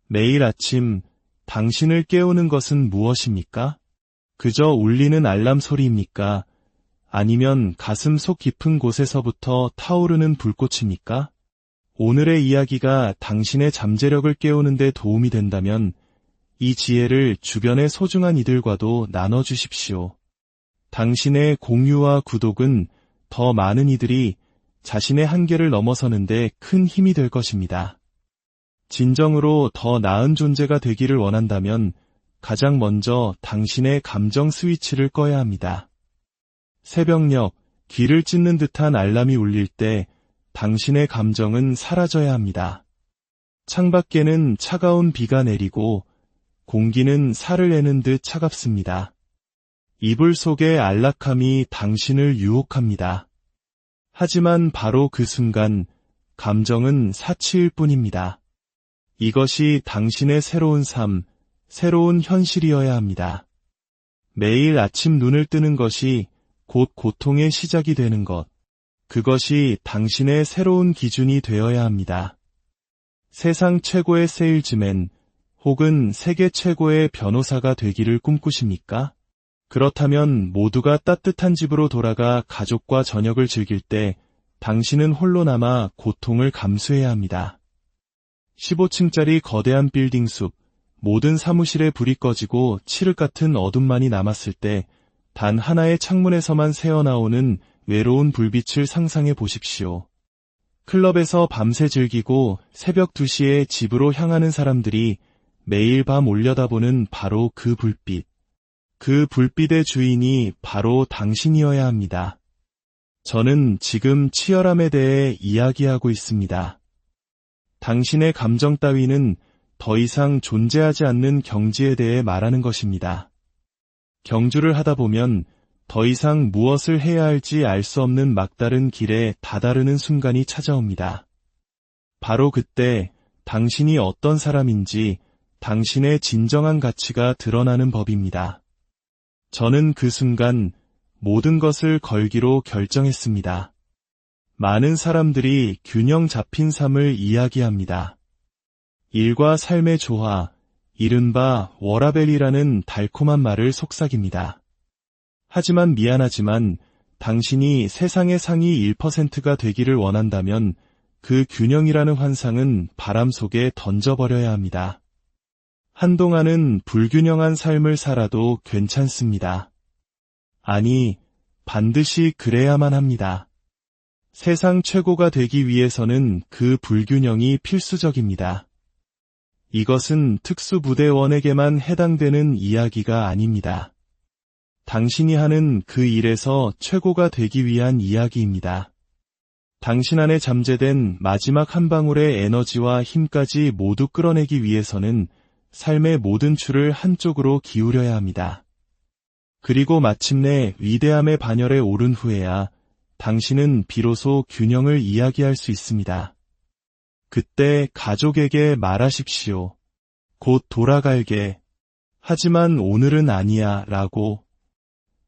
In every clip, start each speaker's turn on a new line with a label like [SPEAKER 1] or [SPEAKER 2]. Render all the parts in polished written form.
[SPEAKER 1] 매일 아침 당신을 깨우는 것은 무엇입니까? 그저 울리는 알람 소리입니까? 아니면 가슴 속 깊은 곳에서부터 타오르는 불꽃입니까? 오늘의 이야기가 당신의 잠재력을 깨우는 데 도움이 된다면 이 지혜를 주변의 소중한 이들과도 나눠주십시오. 당신의 공유와 구독은 더 많은 이들이 자신의 한계를 넘어서는데 큰 힘이 될 것입니다. 진정으로 더 나은 존재가 되기를 원한다면 가장 먼저 당신의 감정 스위치를 꺼야 합니다. 새벽녘 귀를 찢는 듯한 알람이 울릴 때 당신의 감정은 사라져야 합니다. 창밖에는 차가운 비가 내리고 공기는 살을 내는 듯 차갑습니다. 이불 속의 안락함이 당신을 유혹합니다. 하지만 바로 그 순간 감정은 사치일 뿐입니다. 이것이 당신의 새로운 삶, 새로운 현실이어야 합니다. 매일 아침 눈을 뜨는 것이 곧 고통의 시작이 되는 것, 그것이 당신의 새로운 기준이 되어야 합니다. 세상 최고의 세일즈맨 혹은 세계 최고의 변호사가 되기를 꿈꾸십니까? 그렇다면 모두가 따뜻한 집으로 돌아가 가족과 저녁을 즐길 때 당신은 홀로 남아 고통을 감수해야 합니다. 15층짜리 거대한 빌딩 숲, 모든 사무실에 불이 꺼지고 칠흑 같은 어둠만이 남았을 때 단 하나의 창문에서만 새어나오는 외로운 불빛을 상상해 보십시오. 클럽에서 밤새 즐기고 새벽 2시에 집으로 향하는 사람들이 매일 밤 올려다보는 바로 그 불빛. 그 불빛의 주인이 바로 당신이어야 합니다. 저는 지금 치열함에 대해 이야기하고 있습니다. 당신의 감정 따위는 더 이상 존재하지 않는 경지에 대해 말하는 것입니다. 경주를 하다 보면 더 이상 무엇을 해야 할지 알 수 없는 막다른 길에 다다르는 순간이 찾아옵니다. 바로 그때 당신이 어떤 사람인지 당신의 진정한 가치가 드러나는 법입니다. 저는 그 순간 모든 것을 걸기로 결정했습니다. 많은 사람들이 균형 잡힌 삶을 이야기합니다. 일과 삶의 조화, 이른바 워라밸이라는 달콤한 말을 속삭입니다. 하지만 미안하지만 당신이 세상의 상위 1%가 되기를 원한다면 그 균형이라는 환상은 바람 속에 던져버려야 합니다. 한동안은 불균형한 삶을 살아도 괜찮습니다. 아니, 반드시 그래야만 합니다. 세상 최고가 되기 위해서는 그 불균형이 필수적입니다. 이것은 특수부대원에게만 해당되는 이야기가 아닙니다. 당신이 하는 그 일에서 최고가 되기 위한 이야기입니다. 당신 안에 잠재된 마지막 한 방울의 에너지와 힘까지 모두 끌어내기 위해서는 삶의 모든 추를 한쪽으로 기울여야 합니다. 그리고 마침내 위대함의 반열에 오른 후에야 당신은 비로소 균형을 이야기할 수 있습니다. 그때 가족에게 말하십시오. 곧 돌아갈게. 하지만 오늘은 아니야 라고.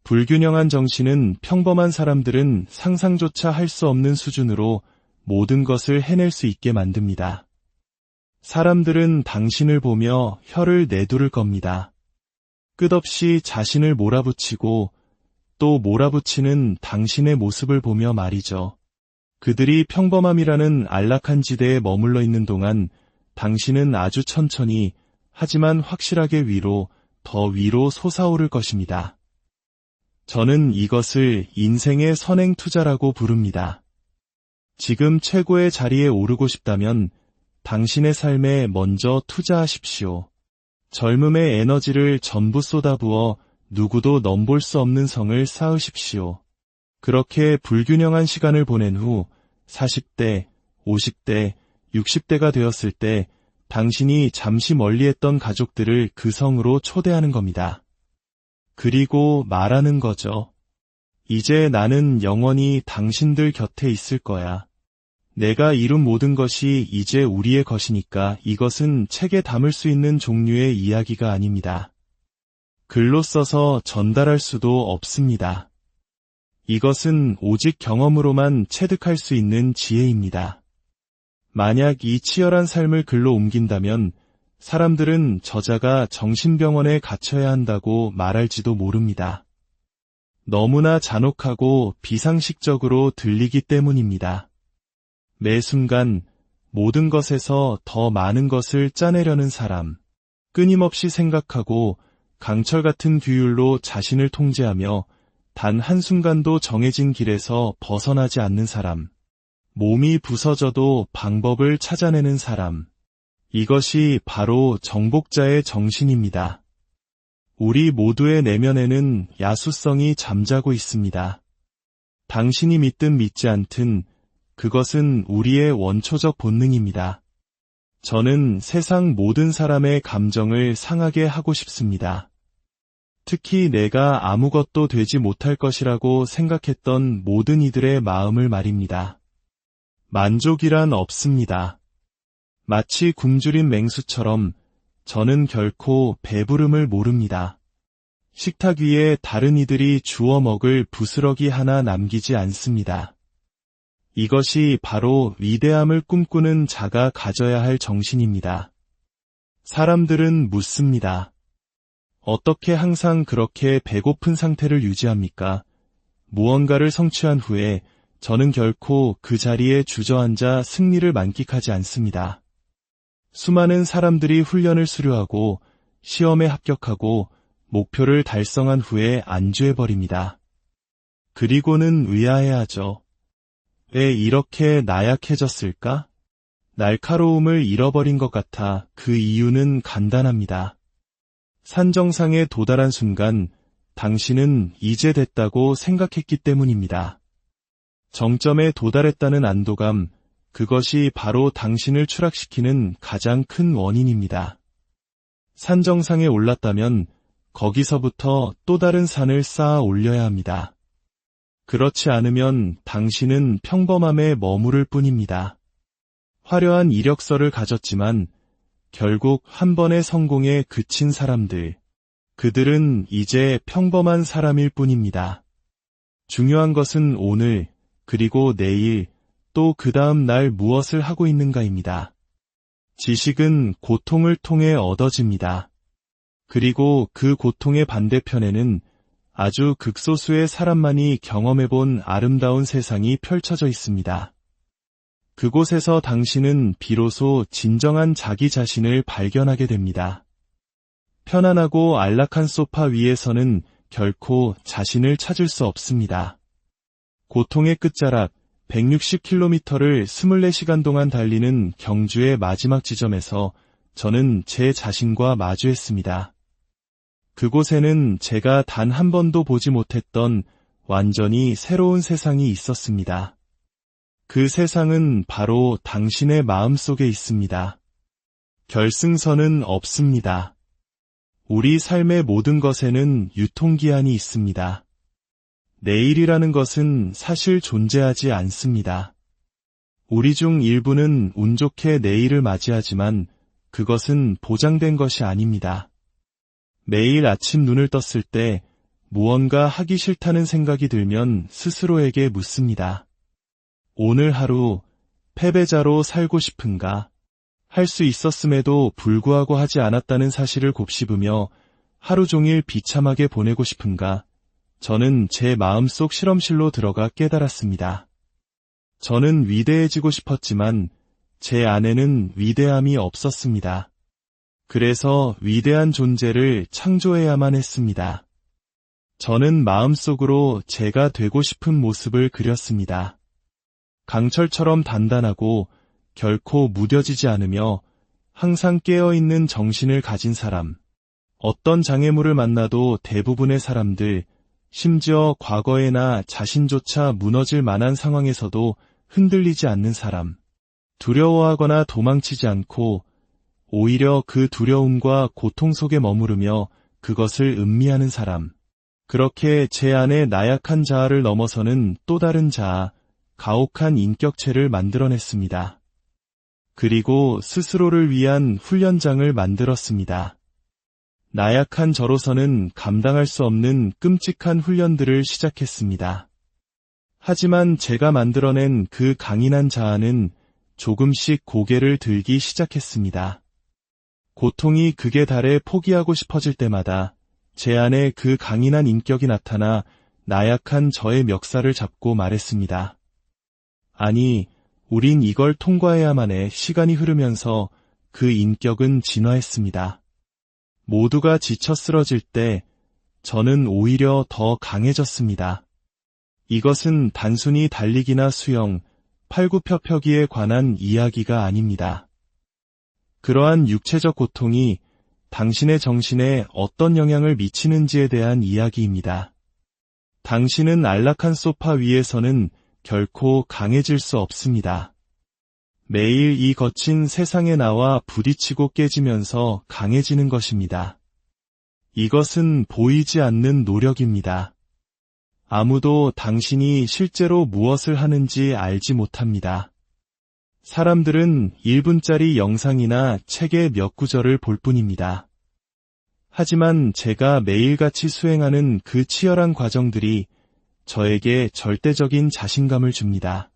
[SPEAKER 1] 불균형한 정신은 평범한 사람들은 상상조차 할 수 없는 수준으로 모든 것을 해낼 수 있게 만듭니다. 사람들은 당신을 보며 혀를 내두를 겁니다. 끝없이 자신을 몰아붙이고 또 몰아붙이는 당신의 모습을 보며 말이죠. 그들이 평범함이라는 안락한 지대에 머물러 있는 동안 당신은 아주 천천히 하지만 확실하게 더 위로 솟아오를 것입니다. 저는 이것을 인생의 선행 투자라고 부릅니다. 지금 최고의 자리에 오르고 싶다면 당신의 삶에 먼저 투자하십시오. 젊음의 에너지를 전부 쏟아부어 누구도 넘볼 수 없는 성을 쌓으십시오. 그렇게 불균형한 시간을 보낸 후 40대, 50대, 60대가 되었을 때 당신이 잠시 멀리했던 가족들을 그 성으로 초대하는 겁니다. 그리고 말하는 거죠. 이제 나는 영원히 당신들 곁에 있을 거야. 내가 이룬 모든 것이 이제 우리의 것이니까 이것은 책에 담을 수 있는 종류의 이야기가 아닙니다. 글로 써서 전달할 수도 없습니다. 이것은 오직 경험으로만 체득할 수 있는 지혜입니다. 만약 이 치열한 삶을 글로 옮긴다면 사람들은 저자가 정신병원에 갇혀야 한다고 말할지도 모릅니다. 너무나 잔혹하고 비상식적으로 들리기 때문입니다. 매 순간 모든 것에서 더 많은 것을 짜내려는 사람, 끊임없이 생각하고 강철 같은 규율로 자신을 통제하며 단 한순간도 정해진 길에서 벗어나지 않는 사람, 몸이 부서져도 방법을 찾아내는 사람, 이것이 바로 정복자의 정신입니다. 우리 모두의 내면에는 야수성이 잠자고 있습니다. 당신이 믿든 믿지 않든 그것은 우리의 원초적 본능입니다. 저는 세상 모든 사람의 감정을 상하게 하고 싶습니다. 특히 내가 아무것도 되지 못할 것이라고 생각했던 모든 이들의 마음을 말입니다. 만족이란 없습니다. 마치 굶주린 맹수처럼 저는 결코 배부름을 모릅니다. 식탁 위에 다른 이들이 주워 먹을 부스러기 하나 남기지 않습니다. 이것이 바로 위대함을 꿈꾸는 자가 가져야 할 정신입니다. 사람들은 묻습니다. 어떻게 항상 그렇게 배고픈 상태를 유지합니까? 무언가를 성취한 후에 저는 결코 그 자리에 주저앉아 승리를 만끽하지 않습니다. 수많은 사람들이 훈련을 수료하고 시험에 합격하고 목표를 달성한 후에 안주해버립니다. 그리고는 의아해하죠. 왜 이렇게 나약해졌을까? 날카로움을 잃어버린 것 같아. 그 이유는 간단합니다. 산정상에 도달한 순간 당신은 이제 됐다고 생각했기 때문입니다. 정점에 도달했다는 안도감, 그것이 바로 당신을 추락시키는 가장 큰 원인입니다. 산정상에 올랐다면 거기서부터 또 다른 산을 쌓아 올려야 합니다. 그렇지 않으면 당신은 평범함에 머무를 뿐입니다. 화려한 이력서를 가졌지만 결국 한 번의 성공에 그친 사람들, 그들은 이제 평범한 사람일 뿐입니다. 중요한 것은 오늘, 그리고 내일, 또 그 다음 날 무엇을 하고 있는가입니다. 지식은 고통을 통해 얻어집니다. 그리고 그 고통의 반대편에는 아주 극소수의 사람만이 경험해본 아름다운 세상이 펼쳐져 있습니다. 그곳에서 당신은 비로소 진정한 자기 자신을 발견하게 됩니다. 편안하고 안락한 소파 위에서는 결코 자신을 찾을 수 없습니다. 고통의 끝자락 160km를 24시간 동안 달리는 경주의 마지막 지점에서 저는 제 자신과 마주했습니다. 그곳에는 제가 단 한 번도 보지 못했던 완전히 새로운 세상이 있었습니다. 그 세상은 바로 당신의 마음 속에 있습니다. 결승선은 없습니다. 우리 삶의 모든 것에는 유통기한이 있습니다. 내일이라는 것은 사실 존재하지 않습니다. 우리 중 일부는 운 좋게 내일을 맞이하지만 그것은 보장된 것이 아닙니다. 매일 아침 눈을 떴을 때 무언가 하기 싫다는 생각이 들면 스스로에게 묻습니다. 오늘 하루 패배자로 살고 싶은가? 할 수 있었음에도 불구하고 하지 않았다는 사실을 곱씹으며 하루 종일 비참하게 보내고 싶은가? 저는 제 마음속 실험실로 들어가 깨달았습니다. 저는 위대해지고 싶었지만 제 안에는 위대함이 없었습니다. 그래서 위대한 존재를 창조해야만 했습니다. 저는 마음속으로 제가 되고 싶은 모습을 그렸습니다. 강철처럼 단단하고 결코 무뎌지지 않으며 항상 깨어있는 정신을 가진 사람. 어떤 장애물을 만나도 대부분의 사람들, 심지어 과거의 나 자신조차 무너질 만한 상황에서도 흔들리지 않는 사람. 두려워하거나 도망치지 않고 오히려 그 두려움과 고통 속에 머무르며 그것을 음미하는 사람. 그렇게 제 안에 나약한 자아를 넘어서는 또 다른 자아, 가혹한 인격체를 만들어냈습니다. 그리고 스스로를 위한 훈련장을 만들었습니다. 나약한 저로서는 감당할 수 없는 끔찍한 훈련들을 시작했습니다. 하지만 제가 만들어낸 그 강인한 자아는 조금씩 고개를 들기 시작했습니다. 고통이 극에 달해 포기하고 싶어질 때마다 제 안에 그 강인한 인격이 나타나 나약한 저의 멱살을 잡고 말했습니다. 아니, 우린 이걸 통과해야만 해. 시간이 흐르면서 그 인격은 진화했습니다. 모두가 지쳐 쓰러질 때 저는 오히려 더 강해졌습니다. 이것은 단순히 달리기나 수영, 팔굽혀펴기에 관한 이야기가 아닙니다. 그러한 육체적 고통이 당신의 정신에 어떤 영향을 미치는지에 대한 이야기입니다. 당신은 안락한 소파 위에서는 결코 강해질 수 없습니다. 매일 이 거친 세상에 나와 부딪히고 깨지면서 강해지는 것입니다. 이것은 보이지 않는 노력입니다. 아무도 당신이 실제로 무엇을 하는지 알지 못합니다. 사람들은 1분짜리 영상이나 책의 몇 구절을 볼 뿐입니다. 하지만 제가 매일같이 수행하는 그 치열한 과정들이 저에게 절대적인 자신감을 줍니다.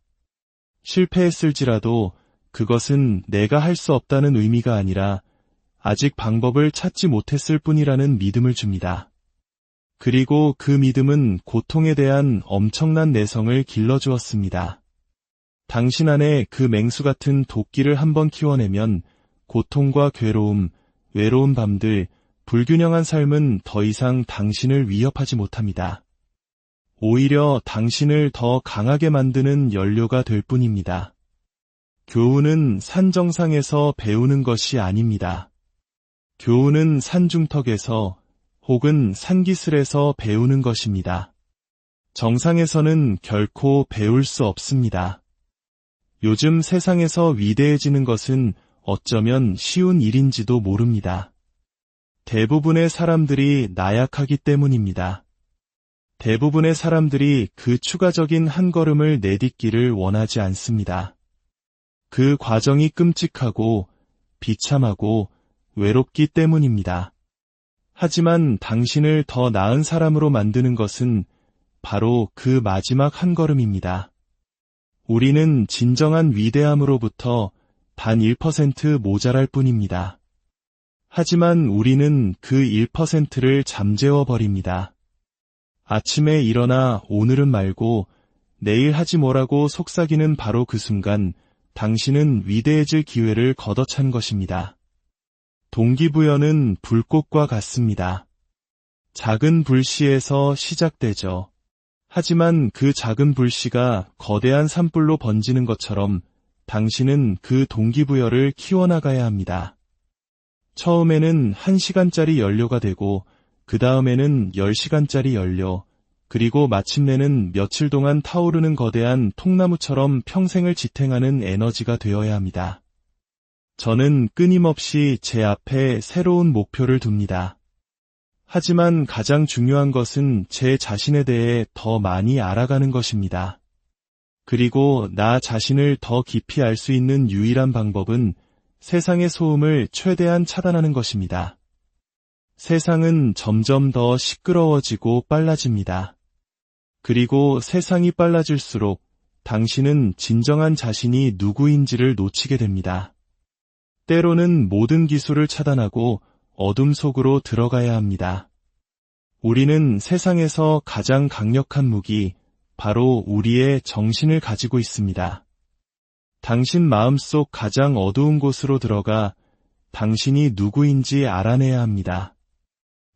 [SPEAKER 1] 실패했을지라도 그것은 내가 할 수 없다는 의미가 아니라 아직 방법을 찾지 못했을 뿐이라는 믿음을 줍니다. 그리고 그 믿음은 고통에 대한 엄청난 내성을 길러주었습니다. 당신 안에 그 맹수 같은 도끼를 한번 키워내면 고통과 괴로움, 외로운 밤들, 불균형한 삶은 더 이상 당신을 위협하지 못합니다. 오히려 당신을 더 강하게 만드는 연료가 될 뿐입니다. 교훈은 산 정상에서 배우는 것이 아닙니다. 교훈은 산중턱에서 혹은 산기슭에서 배우는 것입니다. 정상에서는 결코 배울 수 없습니다. 요즘 세상에서 위대해지는 것은 어쩌면 쉬운 일인지도 모릅니다. 대부분의 사람들이 나약하기 때문입니다. 대부분의 사람들이 그 추가적인 한 걸음을 내딛기를 원하지 않습니다. 그 과정이 끔찍하고 비참하고 외롭기 때문입니다. 하지만 당신을 더 나은 사람으로 만드는 것은 바로 그 마지막 한 걸음입니다. 우리는 진정한 위대함으로부터 단 1% 모자랄 뿐입니다. 하지만 우리는 그 1%를 잠재워버립니다. 아침에 일어나 오늘은 말고 내일 하지 뭐라고 속삭이는 바로 그 순간 당신은 위대해질 기회를 걷어찬 것입니다. 동기부여는 불꽃과 같습니다. 작은 불씨에서 시작되죠. 하지만 그 작은 불씨가 거대한 산불로 번지는 것처럼 당신은 그 동기부여를 키워나가야 합니다. 처음에는 1시간짜리 연료가 되고 그 다음에는 10시간짜리 연료, 그리고 마침내는 며칠 동안 타오르는 거대한 통나무처럼 평생을 지탱하는 에너지가 되어야 합니다. 저는 끊임없이 제 앞에 새로운 목표를 둡니다. 하지만 가장 중요한 것은 제 자신에 대해 더 많이 알아가는 것입니다. 그리고 나 자신을 더 깊이 알 수 있는 유일한 방법은 세상의 소음을 최대한 차단하는 것입니다. 세상은 점점 더 시끄러워지고 빨라집니다. 그리고 세상이 빨라질수록 당신은 진정한 자신이 누구인지를 놓치게 됩니다. 때로는 모든 기술을 차단하고 어둠 속으로 들어가야 합니다. 우리는 세상에서 가장 강력한 무기, 바로 우리의 정신을 가지고 있습니다. 당신 마음속 가장 어두운 곳으로 들어가 당신이 누구인지 알아내야 합니다.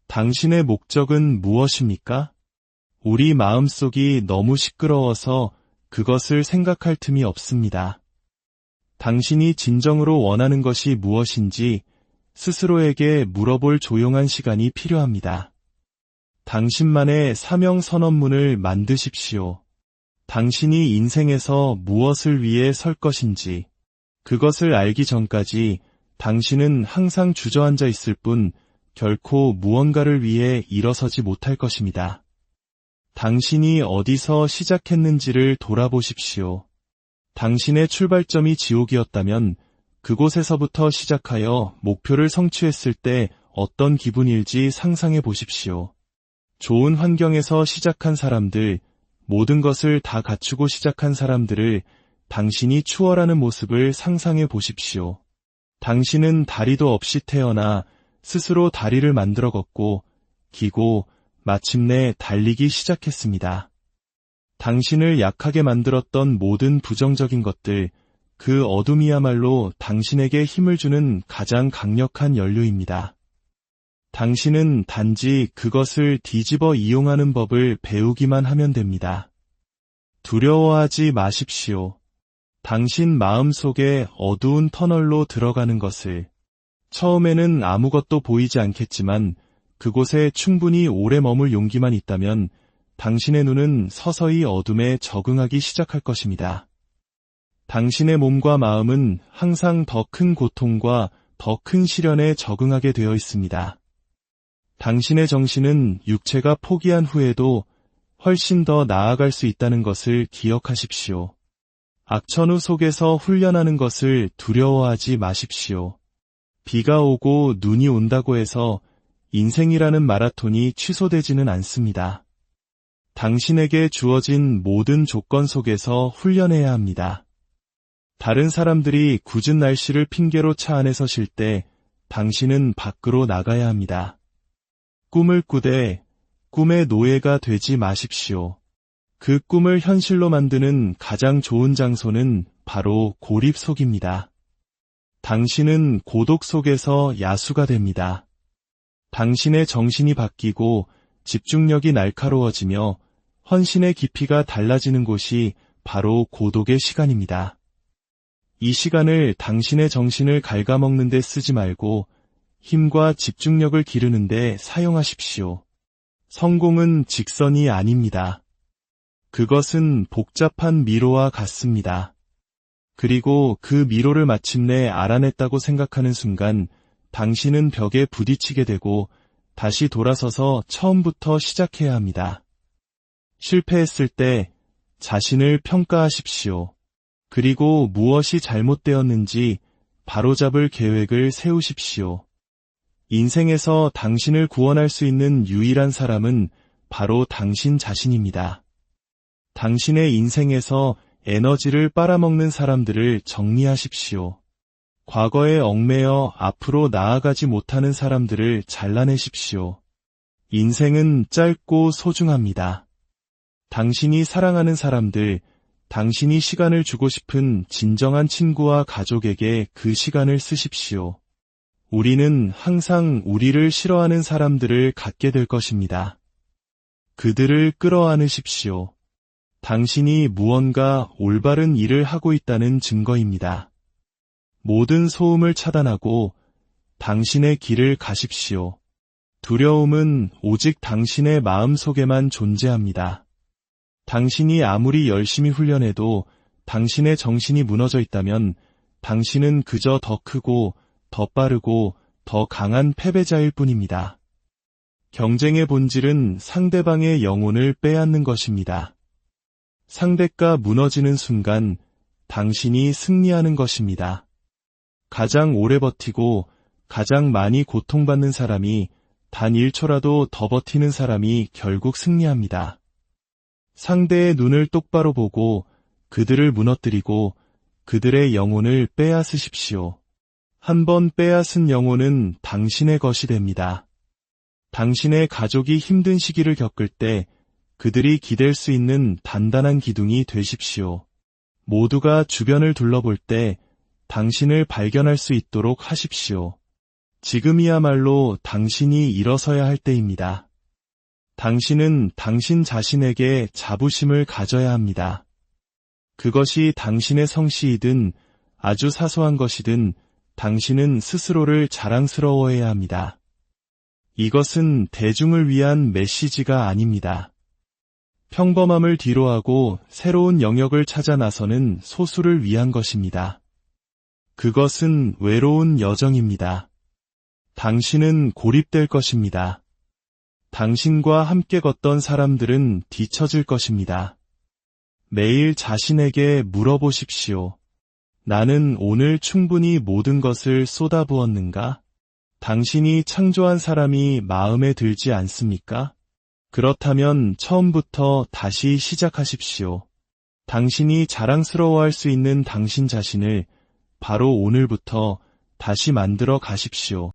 [SPEAKER 1] 당신의 목적은 무엇입니까? 우리 마음속이 너무 시끄러워서 그것을 생각할 틈이 없습니다. 당신이 진정으로 원하는 것이 무엇인지 스스로에게 물어볼 조용한 시간이 필요합니다. 당신만의 사명 선언문을 만드십시오. 당신이 인생에서 무엇을 위해 설 것인지, 그것을 알기 전까지 당신은 항상 주저앉아 있을 뿐 결코 무언가를 위해 일어서지 못할 것입니다. 당신이 어디서 시작했는지를 돌아보십시오. 당신의 출발점이 지옥이었다면 그곳에서부터 시작하여 목표를 성취했을 때 어떤 기분일지 상상해 보십시오. 좋은 환경에서 시작한 사람들, 모든 것을 다 갖추고 시작한 사람들을 당신이 추월하는 모습을 상상해 보십시오. 당신은 다리도 없이 태어나 스스로 다리를 만들어 걷고, 기고, 마침내 달리기 시작했습니다. 당신을 약하게 만들었던 모든 부정적인 것들, 그 어둠이야말로 당신에게 힘을 주는 가장 강력한 연료입니다. 당신은 단지 그것을 뒤집어 이용하는 법을 배우기만 하면 됩니다. 두려워하지 마십시오. 당신 마음 속에 어두운 터널로 들어가는 것을. 처음에는 아무것도 보이지 않겠지만 그곳에 충분히 오래 머물 용기만 있다면 당신의 눈은 서서히 어둠에 적응하기 시작할 것입니다. 당신의 몸과 마음은 항상 더 큰 고통과 더 큰 시련에 적응하게 되어 있습니다. 당신의 정신은 육체가 포기한 후에도 훨씬 더 나아갈 수 있다는 것을 기억하십시오. 악천후 속에서 훈련하는 것을 두려워하지 마십시오. 비가 오고 눈이 온다고 해서 인생이라는 마라톤이 취소되지는 않습니다. 당신에게 주어진 모든 조건 속에서 훈련해야 합니다. 다른 사람들이 굳은 날씨를 핑계로 차 안에서 쉴 때 당신은 밖으로 나가야 합니다. 꿈을 꾸되 꿈의 노예가 되지 마십시오. 그 꿈을 현실로 만드는 가장 좋은 장소는 바로 고립 속입니다. 당신은 고독 속에서 야수가 됩니다. 당신의 정신이 바뀌고 집중력이 날카로워지며 헌신의 깊이가 달라지는 곳이 바로 고독의 시간입니다. 이 시간을 당신의 정신을 갉아먹는 데 쓰지 말고 힘과 집중력을 기르는 데 사용하십시오. 성공은 직선이 아닙니다. 그것은 복잡한 미로와 같습니다. 그리고 그 미로를 마침내 알아냈다고 생각하는 순간 당신은 벽에 부딪히게 되고 다시 돌아서서 처음부터 시작해야 합니다. 실패했을 때 자신을 평가하십시오. 그리고 무엇이 잘못되었는지 바로잡을 계획을 세우십시오. 인생에서 당신을 구원할 수 있는 유일한 사람은 바로 당신 자신입니다. 당신의 인생에서 에너지를 빨아먹는 사람들을 정리하십시오. 과거에 얽매여 앞으로 나아가지 못하는 사람들을 잘라내십시오. 인생은 짧고 소중합니다. 당신이 사랑하는 사람들, 당신이 시간을 주고 싶은 진정한 친구와 가족에게 그 시간을 쓰십시오. 우리는 항상 우리를 싫어하는 사람들을 갖게 될 것입니다. 그들을 끌어안으십시오. 당신이 무언가 올바른 일을 하고 있다는 증거입니다. 모든 소음을 차단하고 당신의 길을 가십시오. 두려움은 오직 당신의 마음 속에만 존재합니다. 당신이 아무리 열심히 훈련해도 당신의 정신이 무너져 있다면 당신은 그저 더 크고 더 빠르고 더 강한 패배자일 뿐입니다. 경쟁의 본질은 상대방의 영혼을 빼앗는 것입니다. 상대가 무너지는 순간 당신이 승리하는 것입니다. 가장 오래 버티고 가장 많이 고통받는 사람이 단 1초라도 더 버티는 사람이 결국 승리합니다. 상대의 눈을 똑바로 보고 그들을 무너뜨리고 그들의 영혼을 빼앗으십시오. 한번 빼앗은 영혼은 당신의 것이 됩니다. 당신의 가족이 힘든 시기를 겪을 때 그들이 기댈 수 있는 단단한 기둥이 되십시오. 모두가 주변을 둘러볼 때 당신을 발견할 수 있도록 하십시오. 지금이야말로 당신이 일어서야 할 때입니다. 당신은 당신 자신에게 자부심을 가져야 합니다. 그것이 당신의 성씨이든 아주 사소한 것이든 당신은 스스로를 자랑스러워해야 합니다. 이것은 대중을 위한 메시지가 아닙니다. 평범함을 뒤로하고 새로운 영역을 찾아 나서는 소수를 위한 것입니다. 그것은 외로운 여정입니다. 당신은 고립될 것입니다. 당신과 함께 걷던 사람들은 뒤처질 것입니다. 매일 자신에게 물어보십시오. 나는 오늘 충분히 모든 것을 쏟아부었는가? 당신이 창조한 사람이 마음에 들지 않습니까? 그렇다면 처음부터 다시 시작하십시오. 당신이 자랑스러워할 수 있는 당신 자신을 바로 오늘부터 다시 만들어 가십시오.